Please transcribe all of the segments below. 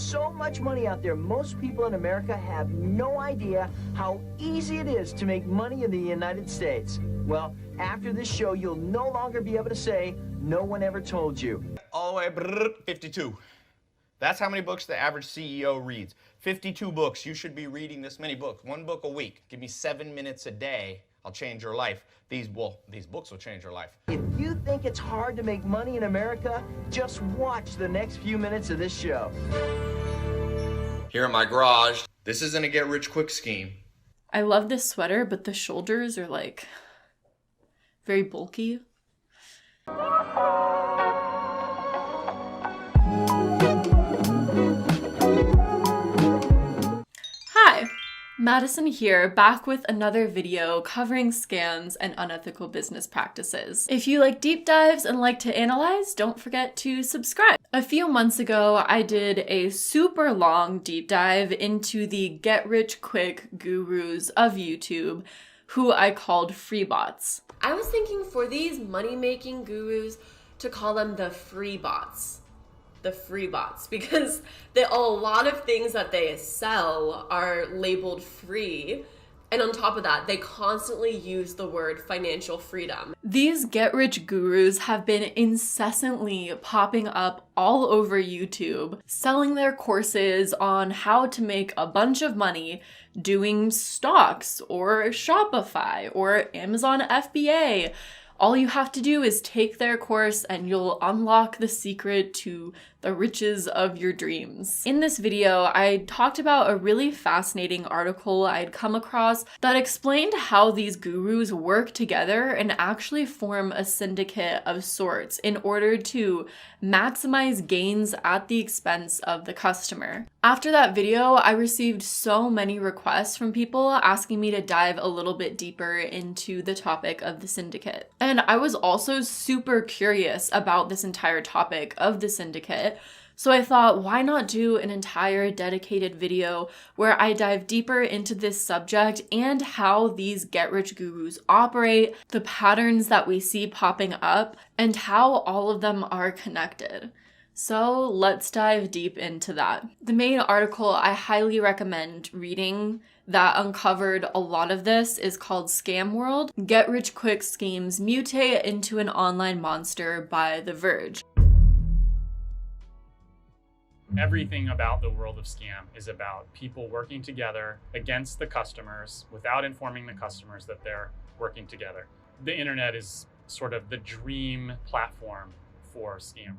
so much money out there, most people in America have no idea how easy it is to make money in the United States. Well, after this show, you'll no longer be able to say, no one ever told you. All the way, 52. That's how many books the average CEO reads. 52 books. You should be reading this many books. 1 book a week. Give me 7 minutes a day. I'll change your life. These books will change your life. If you think it's hard to make money in America, just watch the next few minutes of this show. Here in my garage, this isn't a get-rich-quick scheme. I love this sweater, but the shoulders are like very bulky. Hi, Madison here, back with another video covering scams and unethical business practices. If you like deep dives and like to analyze, don't forget to subscribe. A few months ago, I did a super long deep dive into the get-rich-quick gurus of YouTube, who I called free bots. I was thinking for these money-making gurus to call them the free bots. The free bots, because a lot of things that they sell are labeled free. And on top of that, they constantly use the word financial freedom. These get-rich gurus have been incessantly popping up all over YouTube, selling their courses on how to make a bunch of money doing stocks or Shopify or Amazon FBA. All you have to do is take their course and you'll unlock the secret to the riches of your dreams. In this video, I talked about a really fascinating article I'd come across that explained how these gurus work together and actually form a syndicate of sorts in order to maximize gains at the expense of the customer. After that video, I received so many requests from people asking me to dive a little bit deeper into the topic of the syndicate. And I was also super curious about this entire topic of the syndicate. So I thought, why not do an entire dedicated video where I dive deeper into this subject and how these get-rich gurus operate, the patterns that we see popping up, and how all of them are connected. So let's dive deep into that. The main article I highly recommend reading that uncovered a lot of this is called Scamworld: Get-Rich-Quick Schemes Mutate into an Online Monster by The Verge. Everything about the world of scam is about people working together against the customers without informing the customers that they're working together. The internet is sort of the dream platform for scammers.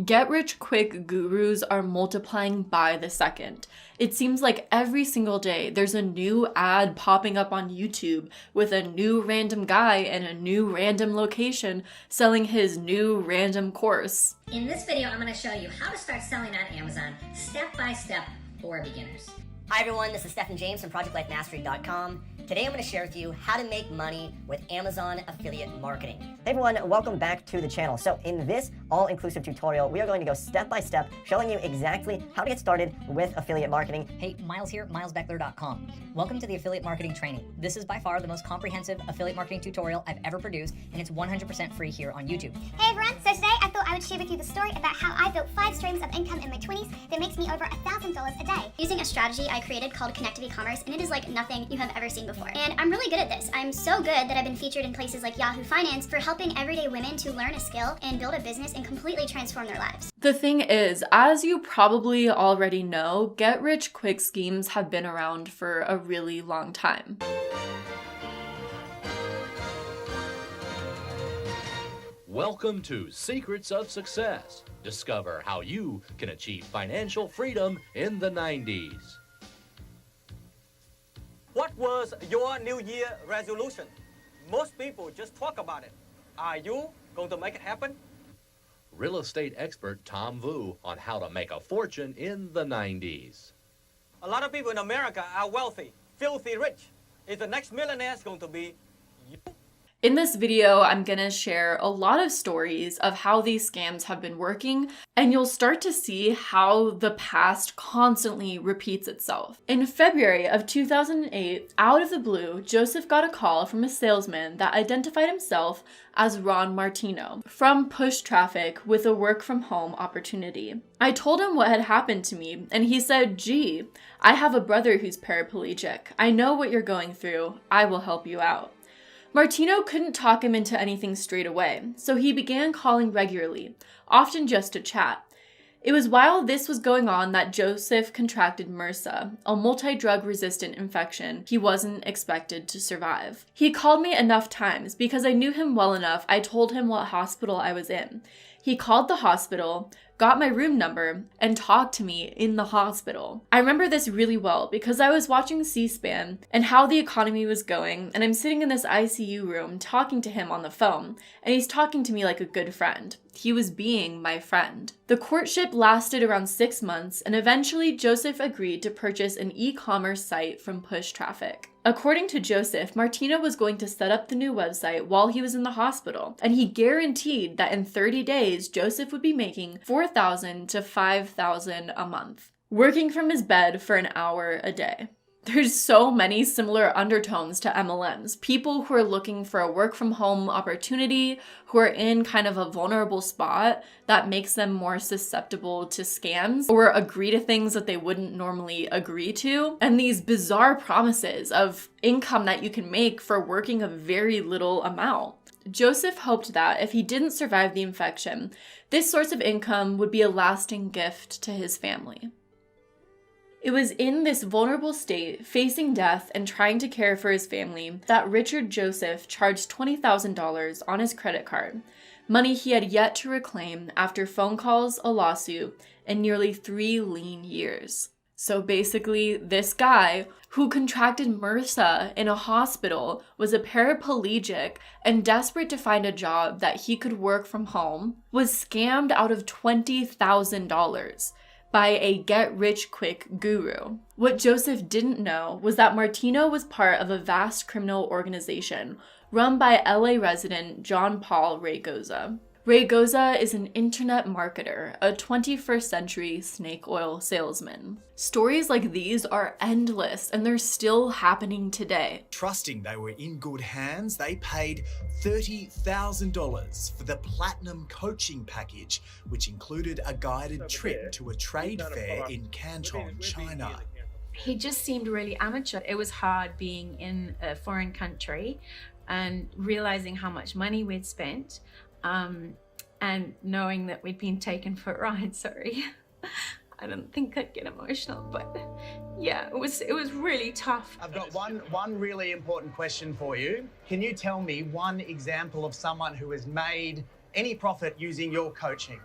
Get-rich-quick gurus are multiplying by the second. It seems like every single day there's a new ad popping up on YouTube with a new random guy in a new random location selling his new random course. In this video, I'm going to show you how to start selling on Amazon step by step for beginners. Hi everyone, this is Stephen James from ProjectLifeMastery.com. Today I'm going to share with you how to make money with Amazon affiliate marketing. Hey everyone, welcome back to the channel. So in this all-inclusive tutorial, we are going to go step by step, showing you exactly how to get started with affiliate marketing. Hey, Miles here, milesbeckler.com. Welcome to the affiliate marketing training. This is by far the most comprehensive affiliate marketing tutorial I've ever produced, and it's 100% free here on YouTube. Hey everyone, so today I thought I would share with you the story about how I built 5 streams of income in my 20s that makes me over $1,000 a day. Using a strategy I created called Connective E-commerce, and it is like nothing you have ever seen before. And I'm really good at this. I'm so good that I've been featured in places like Yahoo Finance for helping everyday women to learn a skill and build a business and completely transform their lives. The thing is, as you probably already know, get-rich-quick schemes have been around for a really long time. Welcome to Secrets of Success. Discover how you can achieve financial freedom in the 90s. What was your New Year resolution? Most people just talk about it. Are you going to make it happen? Real estate expert Tom Vu on how to make a fortune in the 90s. A lot of people in America are wealthy, filthy rich. Is the next millionaire going to be you? In this video, I'm gonna share a lot of stories of how these scams have been working, and you'll start to see how the past constantly repeats itself. In February of 2008, out of the blue, Joseph got a call from a salesman that identified himself as Ron Martino from Push Traffic with a work from home opportunity. I told him what had happened to me, and he said, "Gee, I have a brother who's paraplegic. I know what you're going through. I will help you out." Martino couldn't talk him into anything straight away, so he began calling regularly, often just to chat. It was while this was going on that Joseph contracted MRSA, a multi-drug resistant infection he wasn't expected to survive. He called me enough times because I knew him well enough. I told him what hospital I was in. He called the hospital, got my room number, and talked to me in the hospital. I remember this really well because I was watching C-SPAN and how the economy was going, and I'm sitting in this ICU room talking to him on the phone, and he's talking to me like a good friend. He was being my friend. The courtship lasted around 6 months, and eventually Joseph agreed to purchase an e-commerce site from Push Traffic. According to Joseph, Martino was going to set up the new website while he was in the hospital, and he guaranteed that in 30 days, Joseph would be making $4,000 to $5,000 a month, working from his bed for an hour a day. There's so many similar undertones to MLMs. People who are looking for a work from home opportunity, who are in kind of a vulnerable spot that makes them more susceptible to scams or agree to things that they wouldn't normally agree to. And these bizarre promises of income that you can make for working a very little amount. Joseph hoped that if he didn't survive the infection, this source of income would be a lasting gift to his family. It was in this vulnerable state, facing death and trying to care for his family, that Richard Joseph charged $20,000 on his credit card, money he had yet to reclaim after phone calls, a lawsuit, and nearly 3 lean years. So basically, this guy who contracted MRSA in a hospital was a paraplegic and desperate to find a job that he could work from home, was scammed out of $20,000. By a get-rich-quick guru. What Joseph didn't know was that Martino was part of a vast criminal organization run by LA resident John Paul Raygoza. Raygoza is an internet marketer, a 21st century snake oil salesman. Stories like these are endless, and they're still happening today. Trusting they were in good hands, they paid $30,000 for the platinum coaching package, which included a guided trip to a trade fair in Canton, China. He just seemed really amateur. It was hard being in a foreign country and realizing how much money we'd spent. And knowing that we'd been taken for a ride, sorry. I don't think I'd get emotional, but yeah, it was really tough. I've got one really important question for you. Can you tell me one example of someone who has made any profit using your coaching?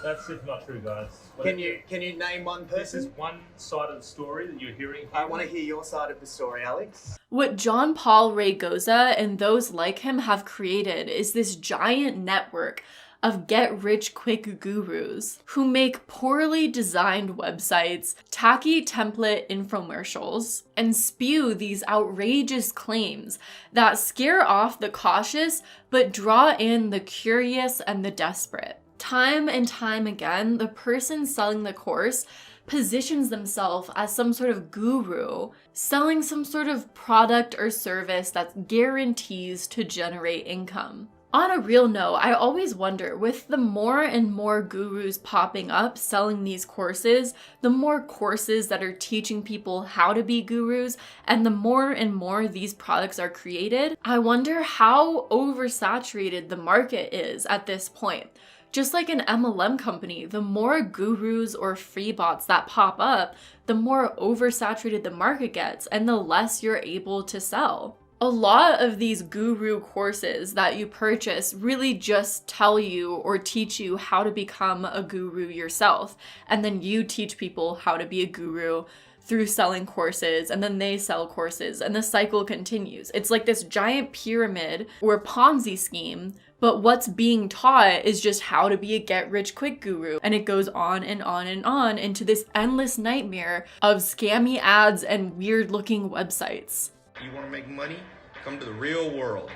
That's simply not true, guys. Can you name one person? This is one side of the story that you're hearing. I want to hear your side of the story, Alex. What John Paul Raygoza and those like him have created is this giant network of get-rich-quick gurus who make poorly designed websites, tacky template infomercials, and spew these outrageous claims that scare off the cautious but draw in the curious and the desperate. Time and time again, the person selling the course positions themselves as some sort of guru, selling some sort of product or service that guarantees to generate income. On a real note, I always wonder, with the more and more gurus popping up selling these courses, the more courses that are teaching people how to be gurus, and the more and more these products are created, I wonder how oversaturated the market is at this point. Just like an MLM company, the more gurus or free bots that pop up, the more oversaturated the market gets and the less you're able to sell. A lot of these guru courses that you purchase really just tell you or teach you how to become a guru yourself. And then you teach people how to be a guru through selling courses, and then they sell courses, and the cycle continues. It's like this giant pyramid or Ponzi scheme, but what's being taught is just how to be a get-rich-quick guru. And it goes on and on and on into this endless nightmare of scammy ads and weird-looking websites. You want to make money? Come to the real world.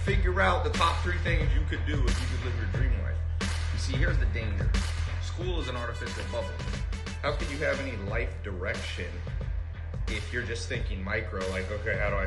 figure out the top 3 things you could do if you could live your dream life. You see, here's the danger. School is an artificial bubble. How can you have any life direction if you're just thinking micro, like, okay, how do I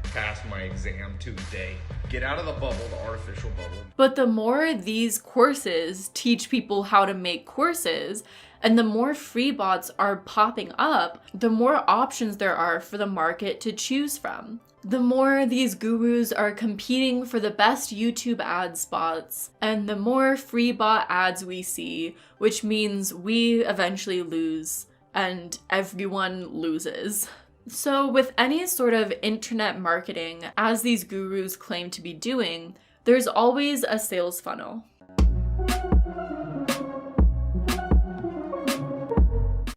pass my exam Tuesday? Get out of the bubble, the artificial bubble. But the more these courses teach people how to make courses, and the more free bots are popping up, the more options there are for the market to choose from. The more these gurus are competing for the best YouTube ad spots, and the more free bot ads we see, which means we eventually lose, and everyone loses. So with any sort of internet marketing, as these gurus claim to be doing, there's always a sales funnel.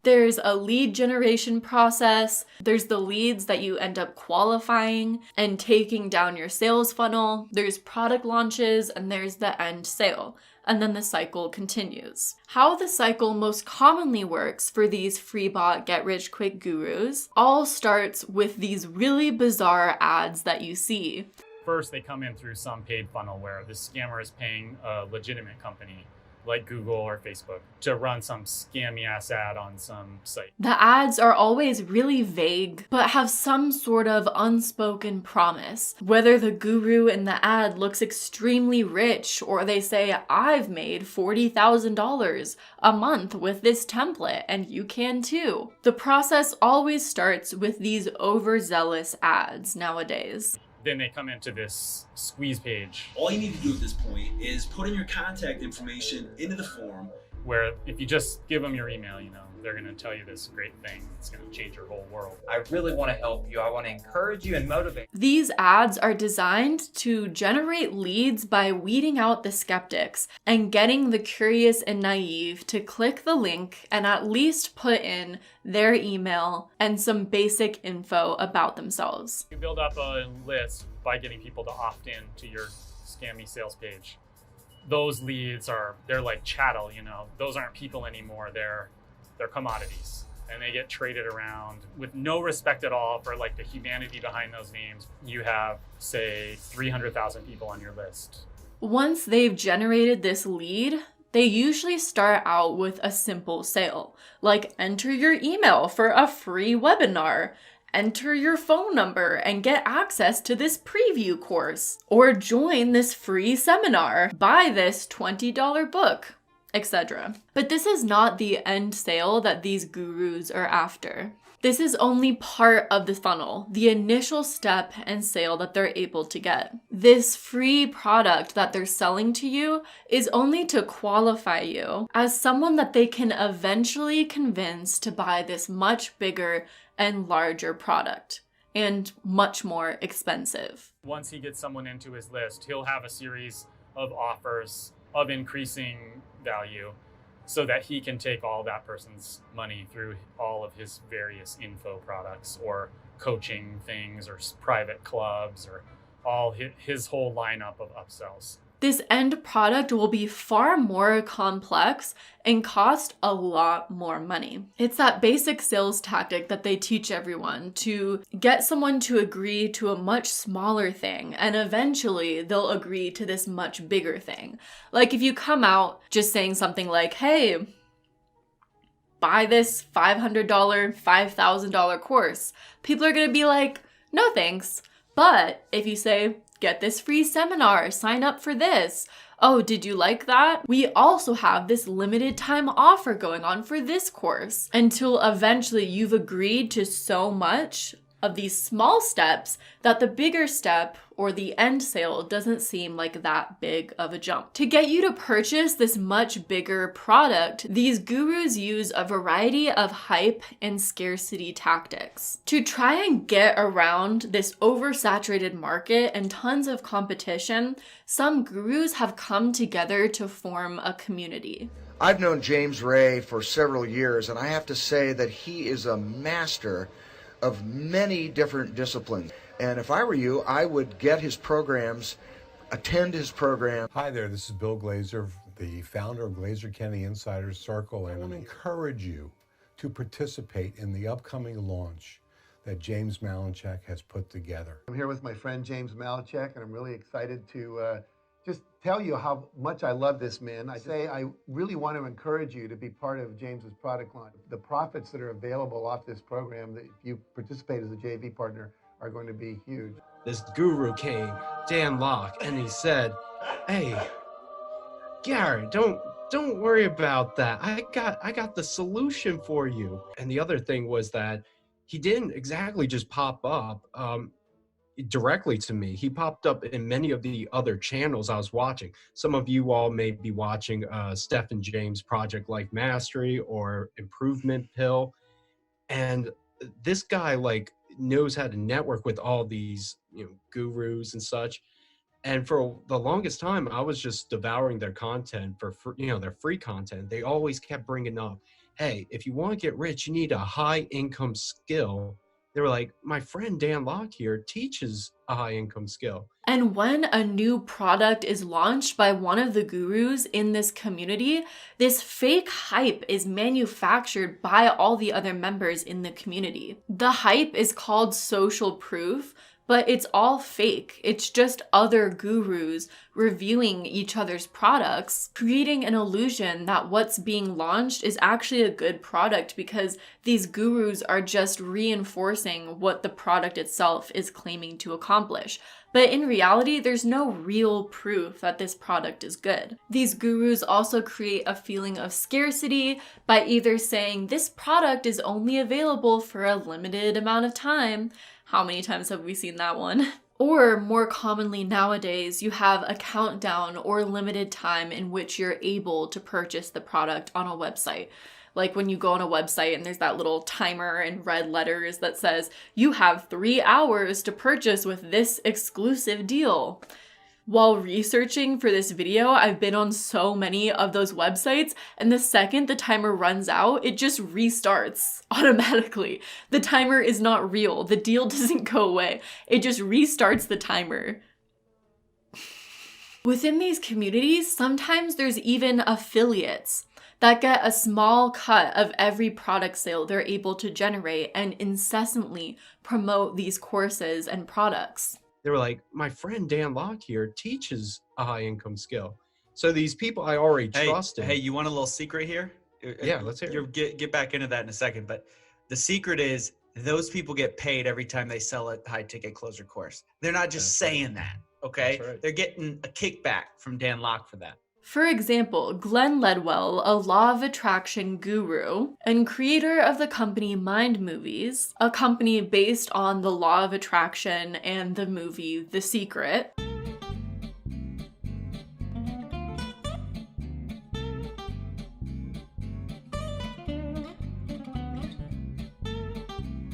There's a lead generation process, there's the leads that you end up qualifying and taking down your sales funnel, there's product launches, and there's the end sale. And then the cycle continues. How the cycle most commonly works for these free bot get-rich-quick gurus all starts with these really bizarre ads that you see. First, they come in through some paid funnel where the scammer is paying a legitimate company like Google or Facebook to run some scammy ass ad on some site. The ads are always really vague, but have some sort of unspoken promise. Whether the guru in the ad looks extremely rich, or they say, I've made $40,000 a month with this template, and you can too. The process always starts with these overzealous ads nowadays. Then they come into this squeeze page. All you need to do at this point is put in your contact information into the form. Where if you just give them your email, they're going to tell you this great thing. It's going to change your whole world. I really want to help you. I want to encourage you and motivate. These ads are designed to generate leads by weeding out the skeptics and getting the curious and naive to click the link and at least put in their email and some basic info about themselves. You build up a list by getting people to opt in to your scammy sales page. Those leads they're like chattel, those aren't people anymore. They're commodities, and they get traded around with no respect at all for like the humanity behind those names. You have, say, 300,000 people on your list. Once they've generated this lead, they usually start out with a simple sale, like enter your email for a free webinar, enter your phone number and get access to this preview course, or join this free seminar, buy this $20 book, etc. But this is not the end sale that these gurus are after. This is only part of the funnel, the initial step and sale that they're able to get. This free product that they're selling to you is only to qualify you as someone that they can eventually convince to buy this much bigger and larger product, and much more expensive. Once he gets someone into his list, he'll have a series of offers of increasing value so that he can take all that person's money through all of his various info products or coaching things or private clubs or all his whole lineup of upsells. This end product will be far more complex and cost a lot more money. It's that basic sales tactic that they teach everyone to get someone to agree to a much smaller thing, and eventually they'll agree to this much bigger thing. Like if you come out just saying something like, hey, buy this $500, $5,000 course, people are gonna be like, no thanks. But if you say, get this free seminar, sign up for this. Oh, did you like that? We also have this limited time offer going on for this course, until eventually you've agreed to so much of these small steps that the bigger step or the end sale doesn't seem like that big of a jump. To get you to purchase this much bigger product, these gurus use a variety of hype and scarcity tactics. To try and get around this oversaturated market and tons of competition, some gurus have come together to form a community. I've known James Ray for several years, and I have to say that he is a master of many different disciplines. And if I were you, I would get his programs, attend his program. Hi there, this is Bill Glazer, the founder of Glazer Kenny Insider Circle, and I want to encourage you to participate in the upcoming launch that James Malinchak has put together. I'm here with my friend James Malinchak, and I'm really excited to just tell you how much I love this man. I really want to encourage you to be part of James's product line. The profits that are available off this program, that if you participate as a JV partner, are going to be huge. This guru came, Dan Lok, and he said, "Hey, Gary, don't worry about that. I got the solution for you." And the other thing was that he didn't exactly just pop up directly to me. He popped up in many of the other channels I was watching. Some of you all may be watching Steph and James Project Life Mastery or Improvement Pill. And this guy knows how to network with all these gurus and such. And for the longest time, I was just devouring their content for their free content. They always kept bringing up, hey, if you want to get rich, you need a high income skill. They were like, my friend Dan Lok here teaches a high income skill. And when a new product is launched by one of the gurus in this community, this fake hype is manufactured by all the other members in the community. The hype is called social proof, but it's all fake. It's just other gurus reviewing each other's products, creating an illusion that what's being launched is actually a good product because these gurus are just reinforcing what the product itself is claiming to accomplish. But in reality, there's no real proof that this product is good. These gurus also create a feeling of scarcity by either saying this product is only available for a limited amount of time. How many times have we seen that one? Or more commonly nowadays, you have a countdown or limited time in which you're able to purchase the product on a website. Like when you go on a website and there's that little timer in red letters that says, you have 3 hours to purchase with this exclusive deal. While researching for this video, I've been on so many of those websites, and the second the timer runs out, it just restarts automatically. The timer is not real. The deal doesn't go away. It just restarts the timer. Within these communities, sometimes there's even affiliates that get a small cut of every product sale they're able to generate and incessantly promote these courses and products. They were like, my friend Dan Lok here teaches a high income skill. So these people I already trusted. Hey, you want a little secret here? Yeah, let's hear it. You'll get back into that in a second. But the secret is those people get paid every time they sell a high ticket closer course. They're not just saying that, okay? Right. They're getting a kickback from Dan Lok for that. For example, Glenn Ledwell, a law of attraction guru and creator of the company Mind Movies, a company based on the law of attraction and the movie The Secret,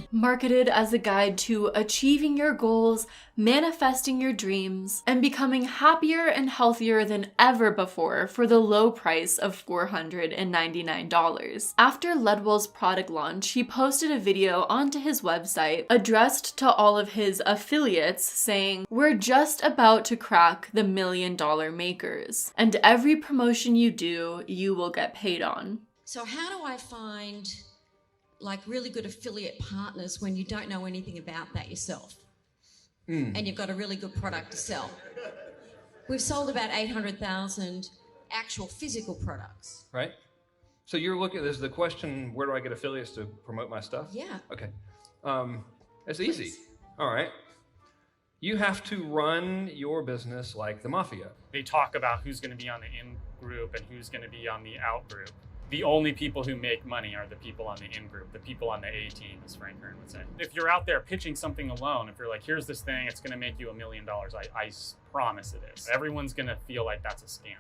marketed as a guide to achieving your goals, manifesting your dreams, and becoming happier and healthier than ever before for the low price of $499. After Ledwell's product launch, he posted a video onto his website addressed to all of his affiliates saying, "We're just about to crack the $1 million makers, and every promotion you do, you will get paid on." So how do I find really good affiliate partners when you don't know anything about that yourself and you've got a really good product to sell? We've sold about 800,000 actual physical products. Right. So you're looking, there's the question, where do I get affiliates to promote my stuff? Yeah. Okay. It's easy. All right. You have to run your business like the mafia. They talk about who's going to be on the in group and who's going to be on the out group. The only people who make money are the people on the in-group, the people on the A team, as Frank Kern would say. If you're out there pitching something alone, if you're like, here's this thing, it's gonna make you $1 million, I promise it is. Everyone's gonna feel like that's a scam.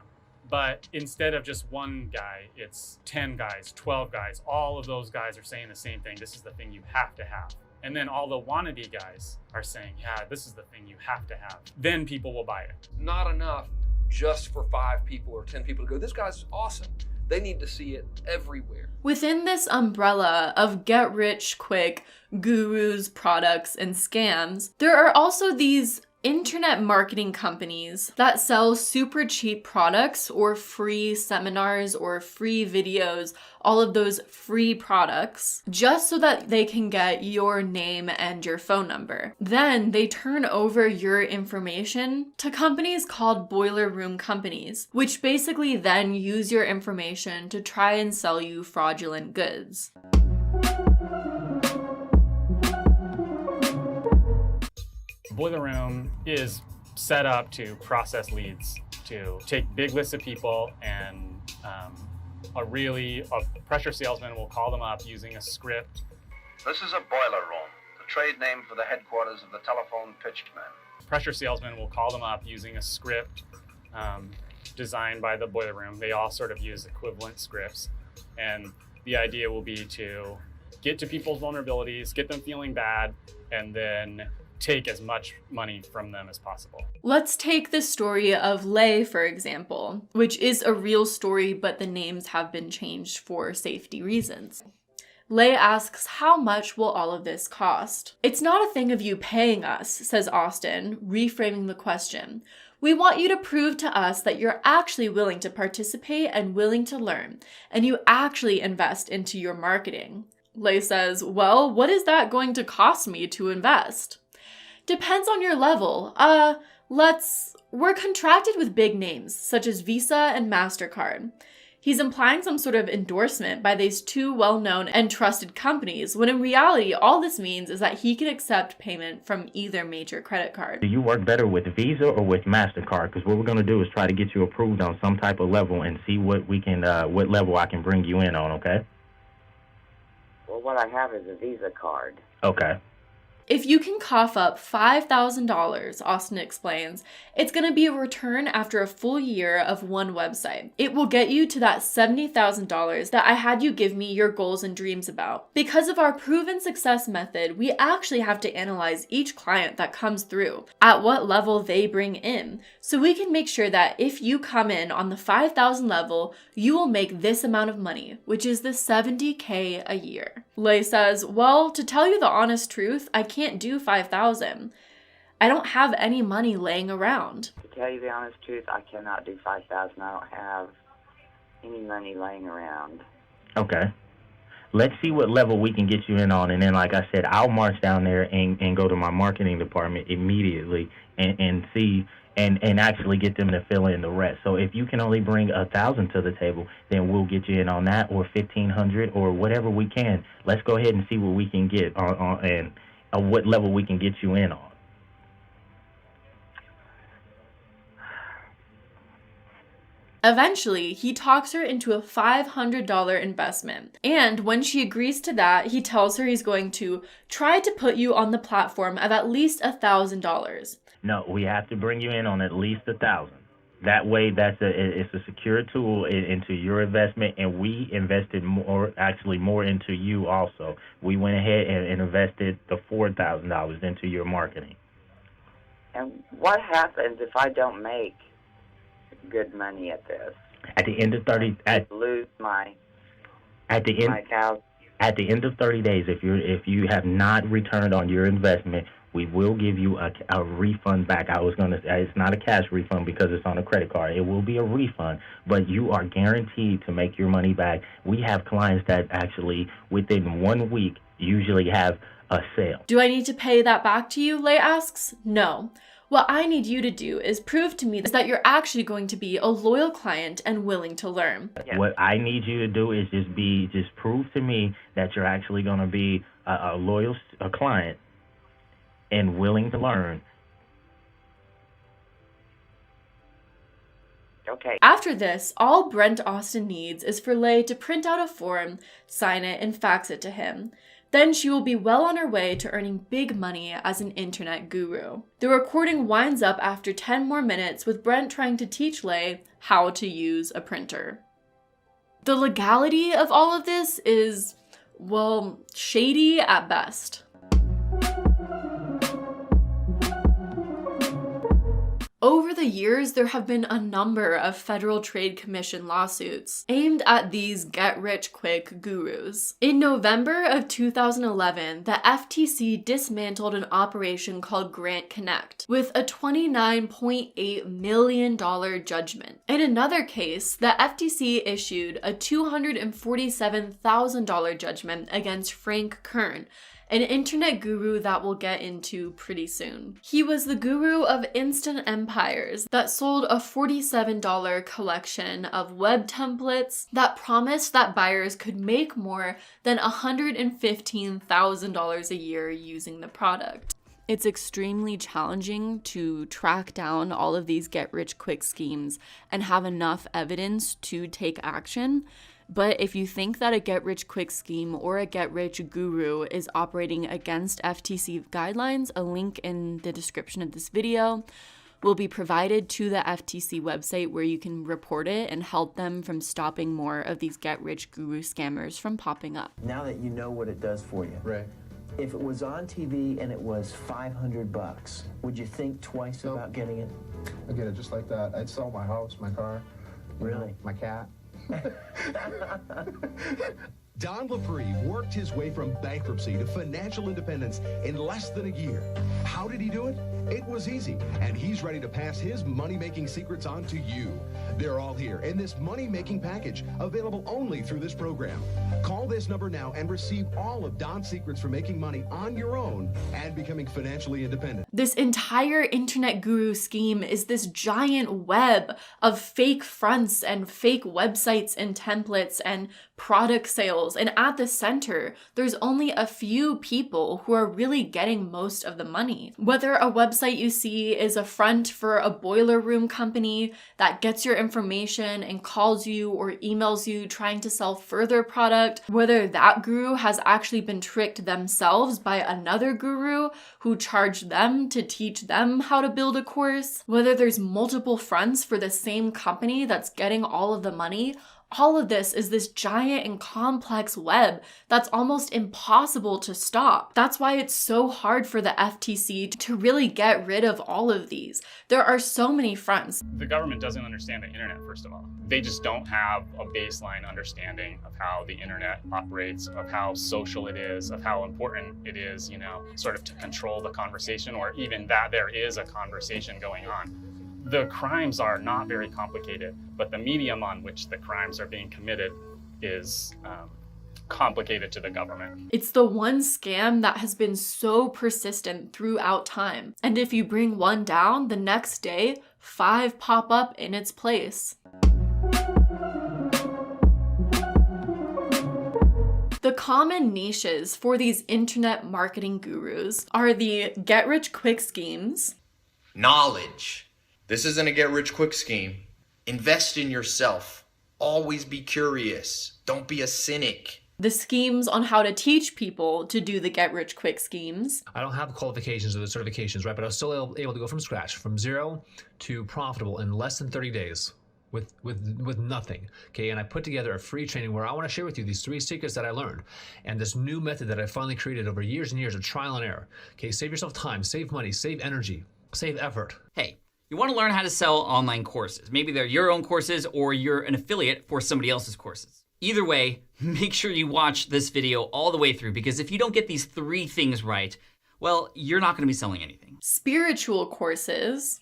But instead of just one guy, it's 10 guys, 12 guys, all of those guys are saying the same thing. This is the thing you have to have. And then all the wannabe guys are saying, yeah, this is the thing you have to have. Then people will buy it. Not enough just for 5 people or 10 people to go, this guy's awesome. They need to see it everywhere. Within this umbrella of get-rich-quick gurus, products, and scams, there are also these internet marketing companies that sell super cheap products or free seminars or free videos, all of those free products, just so that they can get your name and your phone number. Then they turn over your information to companies called boiler room companies, which basically then use your information to try and sell you fraudulent goods. Boiler Room is set up to process leads, to take big lists of people, and a pressure salesman will call them up using a script. This is a boiler room, the trade name for the headquarters of the telephone pitchman. Pressure salesman will call them up using a script designed by the Boiler Room. They all sort of use equivalent scripts, and the idea will be to get to people's vulnerabilities, get them feeling bad, and then take as much money from them as possible. Let's take the story of Lei, for example, which is a real story, but the names have been changed for safety reasons. Lei asks, how much will all of this cost? It's not a thing of you paying us, says Austin, reframing the question. We want you to prove to us that you're actually willing to participate and willing to learn, and you actually invest into your marketing. Lei says, well, what is that going to cost me to invest? Depends on your level. We're contracted with big names, such as Visa and MasterCard. He's implying some sort of endorsement by these two well-known and trusted companies, when in reality, all this means is that he can accept payment from either major credit card. Do you work better with Visa or with MasterCard? Because what we're going to do is try to get you approved on some type of level and see what we can, what level I can bring you in on, okay? Well, what I have is a Visa card. Okay. If you can cough up $5,000, Austin explains, it's going to be a return after a full year of one website. It will get you to that $70,000 that I had you give me your goals and dreams about. Because of our proven success method, we actually have to analyze each client that comes through, at what level they bring in, so we can make sure that if you come in on the 5,000 level, you will make this amount of money, which is the $70K a year. Lei says, well, to tell you the honest truth, I can't do 5,000. I don't have any money laying around. To tell you the honest truth, I cannot do 5,000. I don't have any money laying around. Okay. Let's see what level we can get you in on, and then, like I said, I'll march down there and go to my marketing department immediately and see and actually get them to fill in the rest. So if you can only bring 1,000 to the table, then we'll get you in on that, or 1,500, or whatever we can. Let's go ahead and see what we can get on and what level we can get you in on. Eventually, he talks her into a $500 investment. And when she agrees to that, he tells her he's going to try to put you on the platform of at least $1,000. No, we have to bring you in on at least 1,000. That way, it's a secure tool into your investment, and we invested more into you also. We went ahead and invested the $4,000 into your marketing. And what happens if I don't make good money at this? At the end of 30, lose my at the end of 30 days, if you have not returned on your investment, we will give you a refund back. I was going to say it's not a cash refund because it's on a credit card. It will be a refund, but you are guaranteed to make your money back. We have clients that actually, within 1 week, usually have a sale. Do I need to pay that back to you? Lei asks. No. What I need you to do is prove to me that you're actually going to be a loyal client and willing to learn. What I need you to do is just prove to me that you're actually going to be a loyal client and willing to learn. Okay. After this, all Brent Austin needs is for Lei to print out a form, sign it, and fax it to him. Then she will be well on her way to earning big money as an internet guru. The recording winds up after 10 more minutes with Brent trying to teach Lei how to use a printer. The legality of all of this is, well, shady at best. Over the years, there have been a number of Federal Trade Commission lawsuits aimed at these get-rich-quick gurus. In November of 2011, the FTC dismantled an operation called Grant Connect with a $29.8 million judgment. In another case, the FTC issued a $247,000 judgment against Frank Kern, an internet guru that we'll get into pretty soon. He was the guru of instant empires that sold a $47 collection of web templates that promised that buyers could make more than $115,000 a year using the product. It's extremely challenging to track down all of these get-rich-quick schemes and have enough evidence to take action. But if you think that a get-rich-quick scheme or a get-rich guru is operating against FTC guidelines, a link in the description of this video will be provided to the FTC website where you can report it and help them from stopping more of these get-rich guru scammers from popping up. Now that you know what it does for you, right? If it was on TV and it was $500, would you think twice about getting it? I'd get it just like that. I'd sell my house, my car, really, my cat. Don Lapre worked his way from bankruptcy to financial independence in less than a year. How did he do it? It was easy, and he's ready to pass his money-making secrets on to you. They're all here in this money-making package, available only through this program. Call this number now and receive all of Don's secrets for making money on your own and becoming financially independent. This entire internet guru scheme is this giant web of fake fronts and fake websites and templates and product sales. And at the center, there's only a few people who are really getting most of the money. Whether a website you see is a front for a boiler room company that gets your information and calls you or emails you trying to sell further product, whether that guru has actually been tricked themselves by another guru who charged them to teach them how to build a course, whether there's multiple fronts for the same company that's getting all of the money, all of this is this giant and complex web that's almost impossible to stop. That's why it's so hard for the FTC to really get rid of all of these. There are so many fronts. The government doesn't understand the internet, first of all. They just don't have a baseline understanding of how the internet operates, of how social it is, of how important it is, you know, sort of to control the conversation, or even that there is a conversation going on. The crimes are not very complicated, but the medium on which the crimes are being committed is complicated to the government. It's the one scam that has been so persistent throughout time. And if you bring one down, the next day, 5 pop up in its place. The common niches for these internet marketing gurus are the get-rich-quick schemes, knowledge. This isn't a get-rich-quick scheme. Invest in yourself. Always be curious. Don't be a cynic. The schemes on how to teach people to do the get-rich-quick schemes. I don't have the qualifications or the certifications, right? But I was still able to go from scratch, from zero to profitable in less than 30 days with nothing, okay? And I put together a free training where I want to share with you these 3 secrets that I learned and this new method that I finally created over years and years of trial and error, okay? Save yourself time, save money, save energy, save effort. Hey. You want to learn how to sell online courses. Maybe they're your own courses or you're an affiliate for somebody else's courses. Either way, make sure you watch this video all the way through, because if you don't get these 3 things right, well, you're not going to be selling anything. Spiritual courses.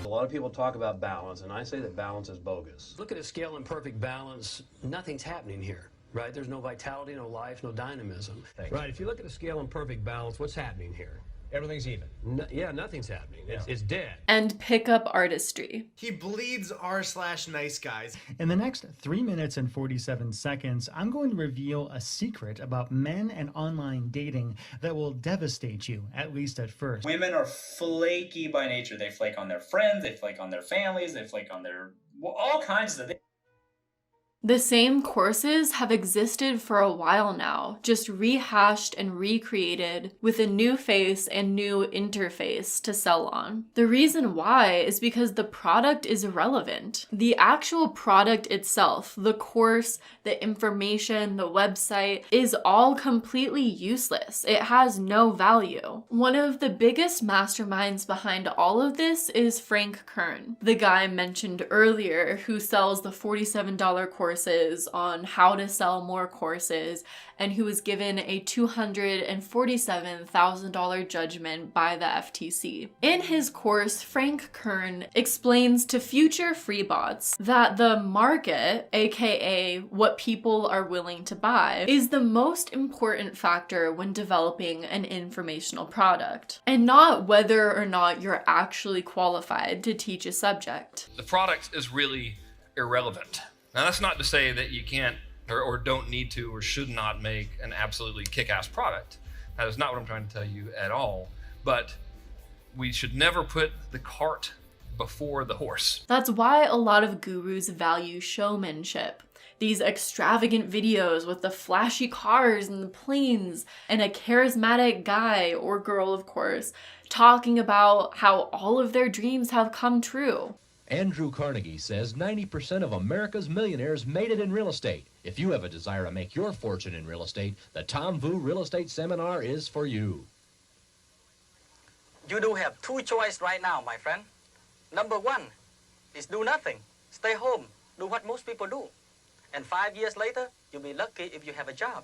A lot of people talk about balance, and I say that balance is bogus. Look at a scale in perfect balance, nothing's happening here. Right? There's no vitality, no life, no dynamism. Right. If you look at a scale in perfect balance, what's happening here? Everything's even. Yeah, nothing's happening. It's dead. And pickup artistry. He bleeds r/nice guys. In the next 3 minutes and 47 seconds, I'm going to reveal a secret about men and online dating that will devastate you, at least at first. Women are flaky by nature. They flake on their friends, they flake on their families, they flake on their all kinds of things. The same courses have existed for a while now, just rehashed and recreated with a new face and new interface to sell on. The reason why is because the product is irrelevant. The actual product itself, the course, the information, the website, is all completely useless. It has no value. One of the biggest masterminds behind all of this is Frank Kern, the guy mentioned earlier who sells the $47 courses on how to sell more courses and who was given a $247,000 judgment by the FTC. In his course, Frank Kern explains to future freebots that the market, aka what people are willing to buy, is the most important factor when developing an informational product, and not whether or not you're actually qualified to teach a subject. The product is really irrelevant. Now, that's not to say that you can't or don't need to or should not make an absolutely kick-ass product. That is not what I'm trying to tell you at all. But we should never put the cart before the horse. That's why a lot of gurus value showmanship. These extravagant videos with the flashy cars and the planes and a charismatic guy or girl, of course, talking about how all of their dreams have come true. Andrew Carnegie says 90% of America's millionaires made it in real estate. If you have a desire to make your fortune in real estate, the Tom Vu Real Estate Seminar is for you. You do have two choices right now, my friend. Number one is do nothing. Stay home. Do what most people do. And 5 years later, you'll be lucky if you have a job.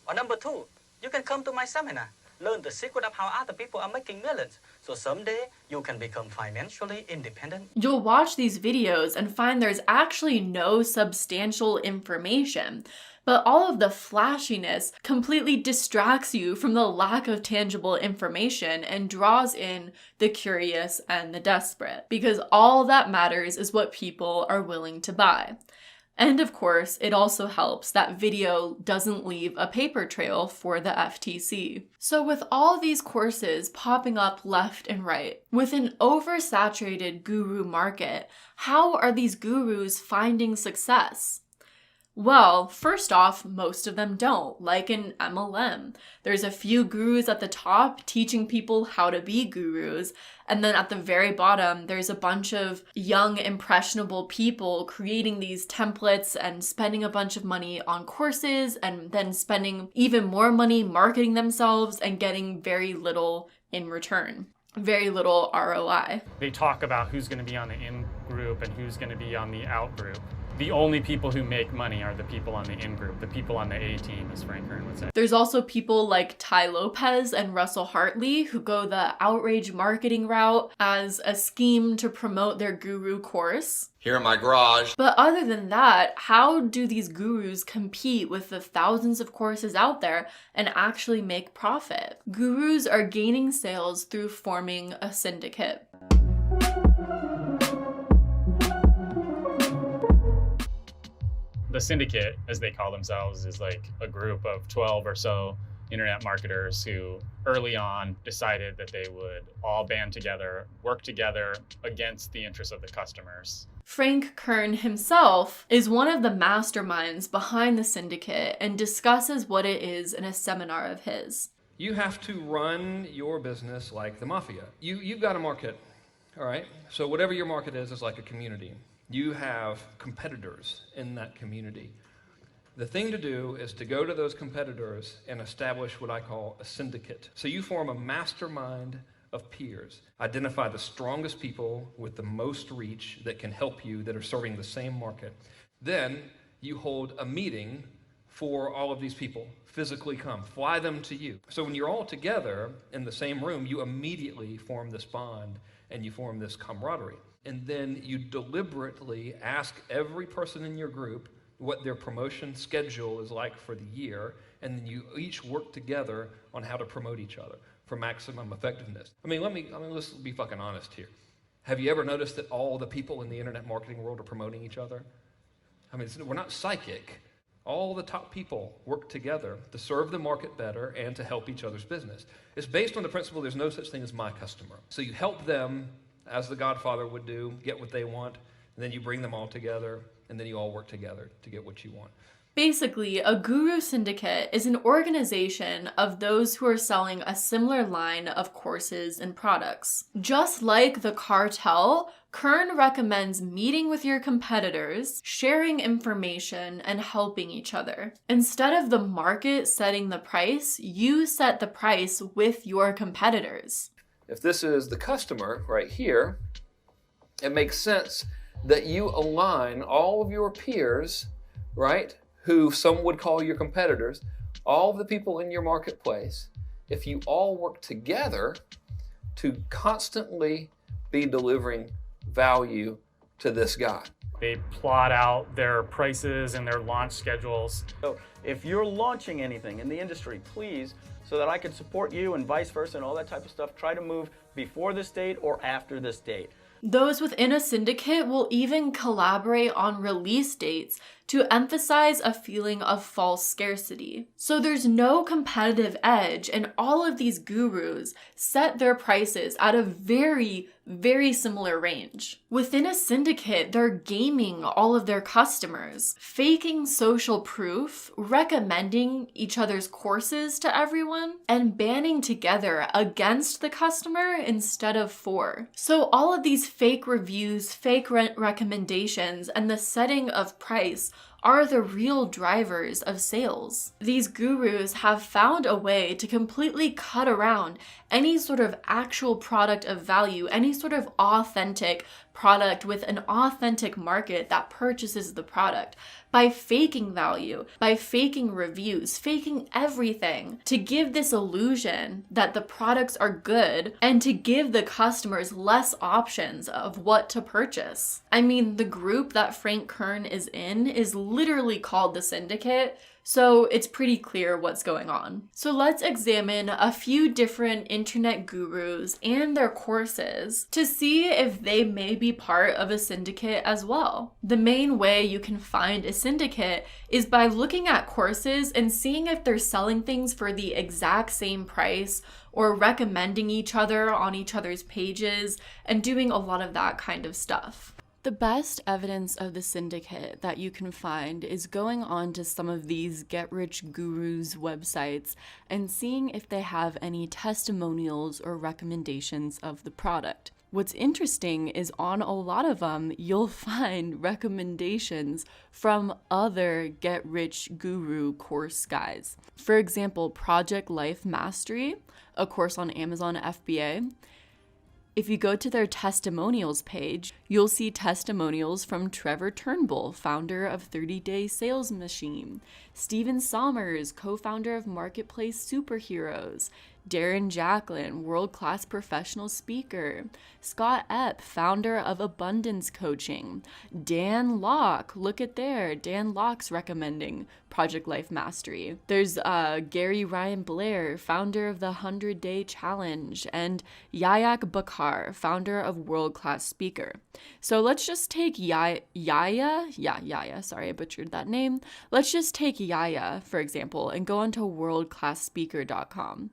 Or number two, you can come to my seminar. Learn the secret of how other people are making millions. So someday, you can become financially independent. You'll watch these videos and find there's actually no substantial information, but all of the flashiness completely distracts you from the lack of tangible information and draws in the curious and the desperate, because all that matters is what people are willing to buy. And of course, it also helps that video doesn't leave a paper trail for the FTC. So with all these courses popping up left and right, with an oversaturated guru market, how are these gurus finding success? Well, first off, most of them don't, like an MLM. There's a few gurus at the top teaching people how to be gurus, and then at the very bottom, there's a bunch of young, impressionable people creating these templates and spending a bunch of money on courses, and then spending even more money marketing themselves and getting very little in return. Very little ROI. They talk about who's going to be on the in group and who's going to be on the out group. The only people who make money are the people on the in group, the people on the A team, as Frank Kern would say. There's also people like Ty Lopez and Russell Hartley who go the outrage marketing route as a scheme to promote their guru course. Here in my garage. But other than that, how do these gurus compete with the thousands of courses out there and actually make profit? Gurus are gaining sales through forming a syndicate. The syndicate, as they call themselves, is like a group of 12 or so internet marketers who early on decided that they would all band together, work together against the interests of the customers. Frank Kern himself is one of the masterminds behind the syndicate and discusses what it is in a seminar of his. You have to run your business like the mafia. You've got a market, all right? So whatever your market is like a community. You have competitors in that community. The thing to do is to go to those competitors and establish what I call a syndicate. So you form a mastermind of peers. Identify the strongest people with the most reach that can help you, that are serving the same market. Then you hold a meeting for all of these people. Physically come, fly them to you. So when you're all together in the same room, you immediately form this bond and you form this camaraderie. And then you deliberately ask every person in your group what their promotion schedule is like for the year, and then you each work together on how to promote each other for maximum effectiveness. Let's be fucking honest here. Have you ever noticed that all the people in the internet marketing world are promoting each other? We're not psychic. All the top people work together to serve the market better and to help each other's business. It's based on the principle there's no such thing as my customer. So you help them, as the Godfather would do, get what they want, and then you bring them all together and then you all work together to get what you want. Basically, a guru syndicate is an organization of those who are selling a similar line of courses and products. Just like the cartel, Kern recommends meeting with your competitors, sharing information, and helping each other. Instead of the market setting the price, you set the price with your competitors. If this is the customer right here, it makes sense that you align all of your peers, right, who some would call your competitors, all of the people in your marketplace, if you all work together to constantly be delivering value to this guy. They plot out their prices and their launch schedules. So if you're launching anything in the industry, please, so that I can support you and vice versa and all that type of stuff, try to move before this date or after this date. Those within a syndicate will even collaborate on release dates to emphasize a feeling of false scarcity. So there's no competitive edge, and all of these gurus set their prices at a very, very similar range. Within a syndicate, they're gaming all of their customers, faking social proof, recommending each other's courses to everyone, and banding together against the customer instead of for. So all of these fake reviews, fake recommendations, and the setting of price are the real drivers of sales. These gurus have found a way to completely cut around any sort of actual product of value, any sort of authentic product with an authentic market that purchases the product, by faking value, by faking reviews, faking everything to give this illusion that the products are good and to give the customers less options of what to purchase. I mean, the group that Frank Kern is in is literally called the Syndicate, so it's pretty clear what's going on. So let's examine a few different internet gurus and their courses to see if they may be part of a syndicate as well. The main way you can find a syndicate is by looking at courses and seeing if they're selling things for the exact same price or recommending each other on each other's pages and doing a lot of that kind of stuff. The best evidence of the syndicate that you can find is going on to some of these get-rich gurus' websites and seeing if they have any testimonials or recommendations of the product. What's interesting is on a lot of them, you'll find recommendations from other get-rich guru course guys. For example, Project Life Mastery, a course on Amazon FBA. If you go to their testimonials page, you'll see testimonials from Trevor Turnbull, founder of 30 Day Sales Machine, Steven Sommers, co-founder of Marketplace Superheroes, Darren Jacklin, world-class professional speaker, Scott Epp, founder of Abundance Coaching, Dan Lok, look at there, Dan Lok's recommending Project Life Mastery. There's Gary Ryan Blair, founder of the 100-Day Challenge, and Yayak Bakar, founder of World Class Speaker. So let's just take Yaya, sorry I butchered that name. Let's just take Yaya, for example, and go onto worldclassspeaker.com.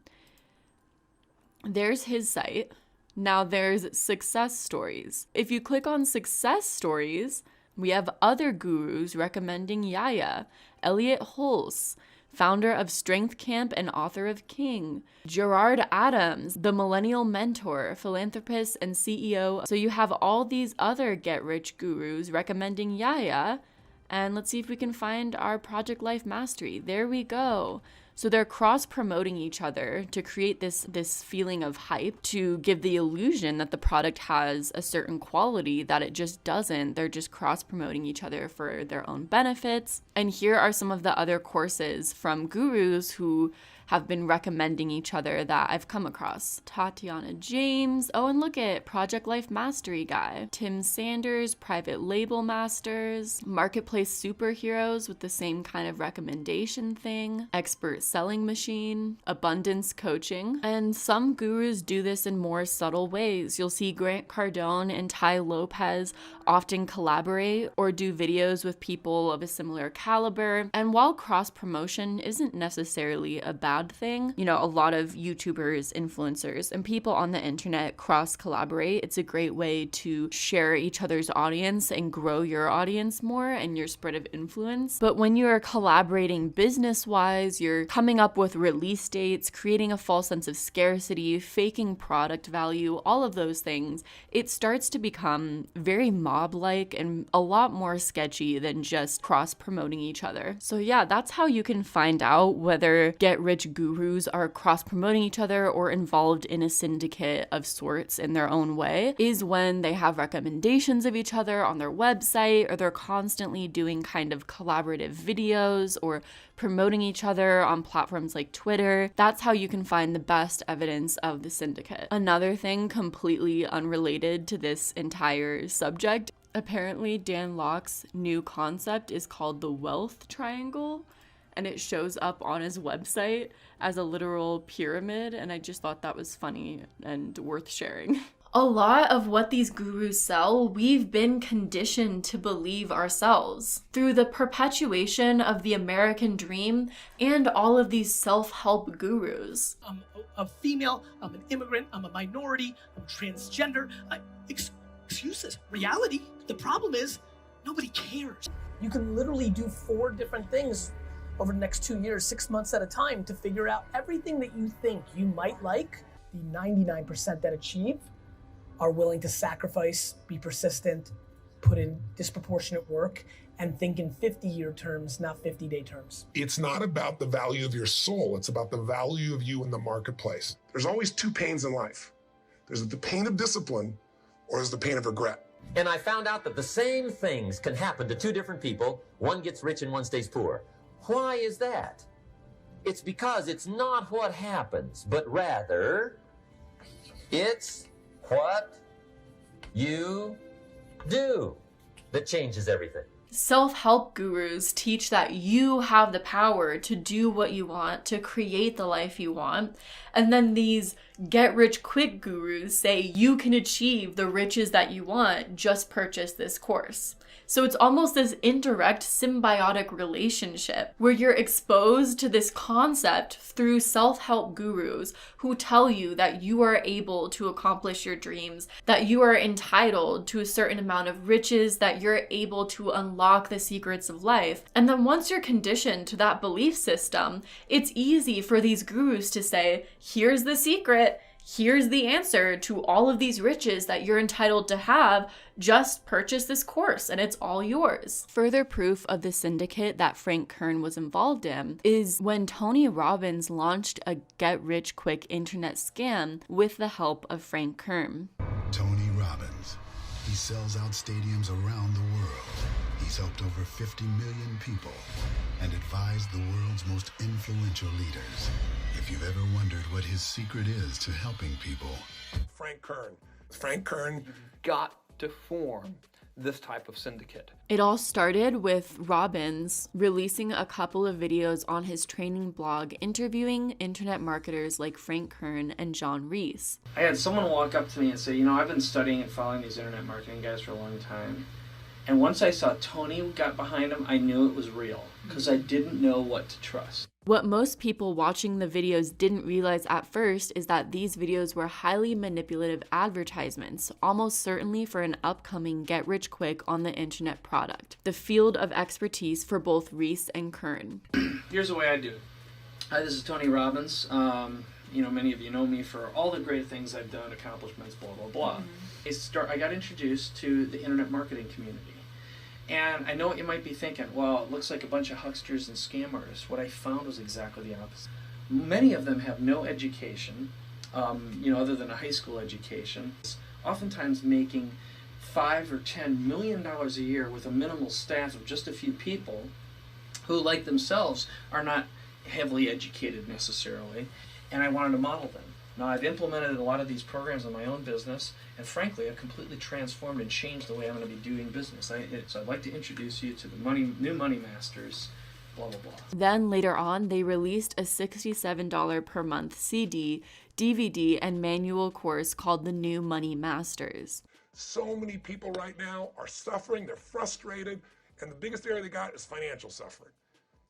There's his site. Now there's success stories. If you click on success stories, we have other gurus recommending Yaya, Elliot Hulse, founder of Strength Camp and author of King, Gerard Adams, the millennial mentor, philanthropist, and CEO. So you have all these other get-rich gurus recommending Yaya, and let's see if we can find our Project Life Mastery. There we go. So they're cross-promoting each other to create this feeling of hype, to give the illusion that the product has a certain quality that it just doesn't. They're just cross-promoting each other for their own benefits. And here are some of the other courses from gurus who have been recommending each other that I've come across. Tatiana James, oh, and look at Project Life Mastery guy. Tim Sanders, Private Label Masters, Marketplace Superheroes with the same kind of recommendation thing, Expert Selling Machine, Abundance Coaching, and some gurus do this in more subtle ways. You'll see Grant Cardone and Ty Lopez often collaborate or do videos with people of a similar caliber, and while cross-promotion isn't necessarily a bad bad thing. You know, a lot of YouTubers, influencers, and people on the internet cross-collaborate. It's a great way to share each other's audience and grow your audience more and your spread of influence. But when you're collaborating business-wise, you're coming up with release dates, creating a false sense of scarcity, faking product value, all of those things, it starts to become very mob-like and a lot more sketchy than just cross-promoting each other. So yeah, that's how you can find out whether get-rich gurus are cross-promoting each other or involved in a syndicate of sorts in their own way, is when they have recommendations of each other on their website, or they're constantly doing kind of collaborative videos or promoting each other on platforms like Twitter. That's how you can find the best evidence of the syndicate. Another thing completely unrelated to this entire subject, apparently Dan Lok's new concept is called the wealth triangle, and it shows up on his website as a literal pyramid, and I just thought that was funny and worth sharing. A lot of what these gurus sell, we've been conditioned to believe ourselves through the perpetuation of the American dream and all of these self-help gurus. I'm a female, I'm an immigrant, I'm a minority, I'm transgender. Excuses. Reality, the problem is nobody cares. You can literally do 4 different things over the next 2 years, 6 months at a time, to figure out everything that you think you might like. The 99% that achieve are willing to sacrifice, be persistent, put in disproportionate work, and think in 50-year terms, not 50-day terms. It's not about the value of your soul. It's about the value of you in the marketplace. There's always 2 pains in life. There's the pain of discipline, or there's the pain of regret. And I found out that the same things can happen to 2 different people. One gets rich and one stays poor. Why is that? It's because it's not what happens, but rather it's what you do that changes everything. Self-help gurus teach that you have the power to do what you want, to create the life you want. And then these get-rich-quick gurus say you can achieve the riches that you want, just purchase this course. So it's almost this indirect symbiotic relationship where you're exposed to this concept through self-help gurus who tell you that you are able to accomplish your dreams, that you are entitled to a certain amount of riches, that you're able to unlock the secrets of life. And then once you're conditioned to that belief system, it's easy for these gurus to say, here's the secret, here's the answer to all of these riches that you're entitled to have. Just purchase this course and it's all yours. Further proof of the syndicate that Frank Kern was involved in is when Tony Robbins launched a get-rich-quick internet scam with the help of Frank Kern. Tony Robbins. He sells out stadiums around the world. He's helped over 50 million people and advised the world's most influential leaders. If you've ever wondered what his secret is to helping people. Frank Kern. Got to form this type of syndicate. It all started with Robbins releasing a couple of videos on his training blog interviewing internet marketers like Frank Kern and John Reese. I had someone walk up to me and say, you know, I've been studying and following these internet marketing guys for a long time. And once I saw Tony got behind him, I knew it was real because I didn't know what to trust. What most people watching the videos didn't realize at first is that these videos were highly manipulative advertisements, almost certainly for an upcoming get-rich-quick on the internet product, the field of expertise for both Reese and Kern. Here's the way I do it. Hi, this is Tony Robbins. You know, many of you know me for all the great things I've done, accomplishments, blah, blah, blah. I got introduced to the internet marketing community. And I know what you might be thinking, well, it looks like a bunch of hucksters and scam artists. What I found was exactly the opposite. Many of them have no education, you know, other than a high school education. Oftentimes making $5 or $10 million a year with a minimal staff of just a few people who, like themselves, are not heavily educated necessarily. And I wanted to model them. Now, I've implemented a lot of these programs in my own business, and frankly, I've completely transformed and changed the way I'm going to be doing business. So I'd like to introduce you to the new money masters, blah, blah, blah. Then later on, they released a $67 per month CD, DVD, and manual course called the New Money Masters. So many people right now are suffering, they're frustrated, and the biggest area they got is financial suffering.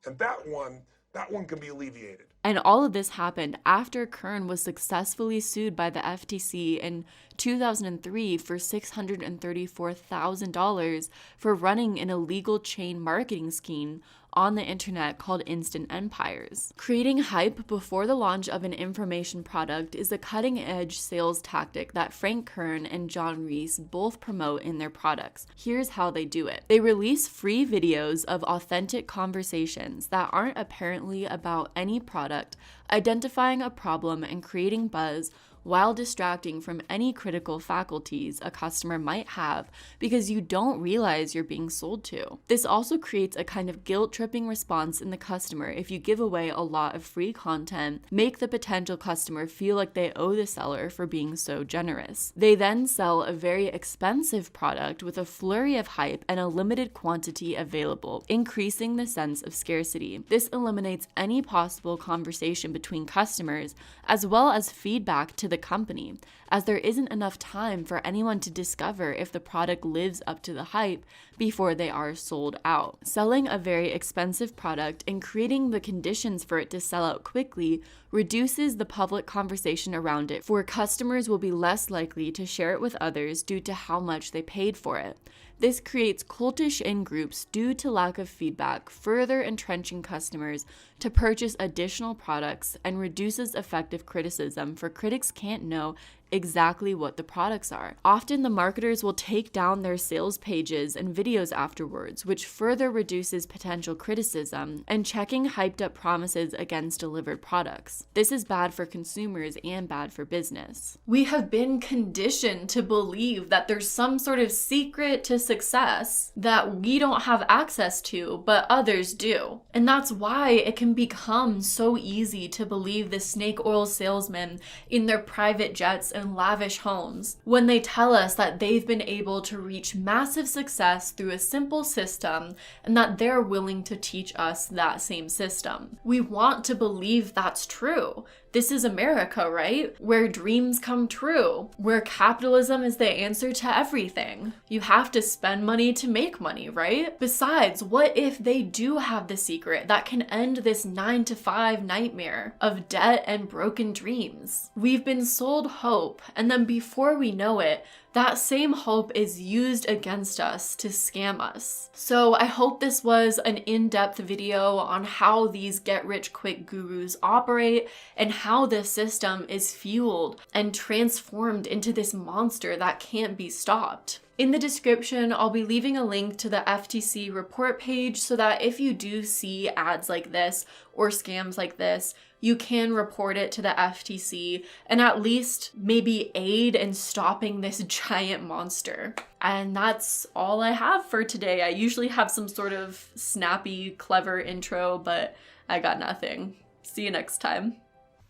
And that one, that one can be alleviated. And all of this happened after Kern was successfully sued by the FTC in 2003 for $634,000 for running an illegal chain marketing scheme on the internet called Instant Empires. Creating hype before the launch of an information product is a cutting-edge sales tactic that Frank Kern and John Reese both promote in their products. Here's how they do it. They release free videos of authentic conversations that aren't apparently about any product, identifying a problem and creating buzz while distracting from any critical faculties a customer might have because you don't realize you're being sold to. This also creates a kind of guilt-tripping response in the customer if you give away a lot of free content, make the potential customer feel like they owe the seller for being so generous. They then sell a very expensive product with a flurry of hype and a limited quantity available, increasing the sense of scarcity. This eliminates any possible conversation between customers as well as feedback to the company, as there isn't enough time for anyone to discover if the product lives up to the hype before they are sold out. Selling a very expensive product and creating the conditions for it to sell out quickly reduces the public conversation around it, for customers will be less likely to share it with others due to how much they paid for it. This creates cultish in-groups due to lack of feedback, further entrenching customers to purchase additional products and reduces effective criticism, for critics can't know exactly what the products are. Often the marketers will take down their sales pages and videos afterwards, which further reduces potential criticism and checking hyped up promises against delivered products. This is bad for consumers and bad for business. We have been conditioned to believe that there's some sort of secret to success that we don't have access to, but others do. And that's why it can become so easy to believe the snake oil salesmen in their private jets and lavish homes when they tell us that they've been able to reach massive success through a simple system and that they're willing to teach us that same system. We want to believe that's true. This is America, right? Where dreams come true, where capitalism is the answer to everything. You have to spend money to make money, right? Besides, what if they do have the secret that can end this 9-to-5 nightmare of debt and broken dreams? We've been sold hope, and then before we know it, that same hope is used against us to scam us. So I hope this was an in-depth video on how these get-rich-quick gurus operate and how this system is fueled and transformed into this monster that can't be stopped. In the description, I'll be leaving a link to the FTC report page so that if you do see ads like this or scams like this, you can report it to the FTC and at least maybe aid in stopping this giant monster. And that's all I have for today. I usually have some sort of snappy, clever intro, but I got nothing. See you next time.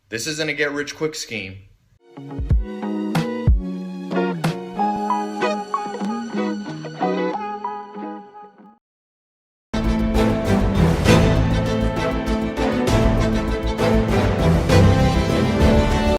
This isn't a get-rich-quick scheme.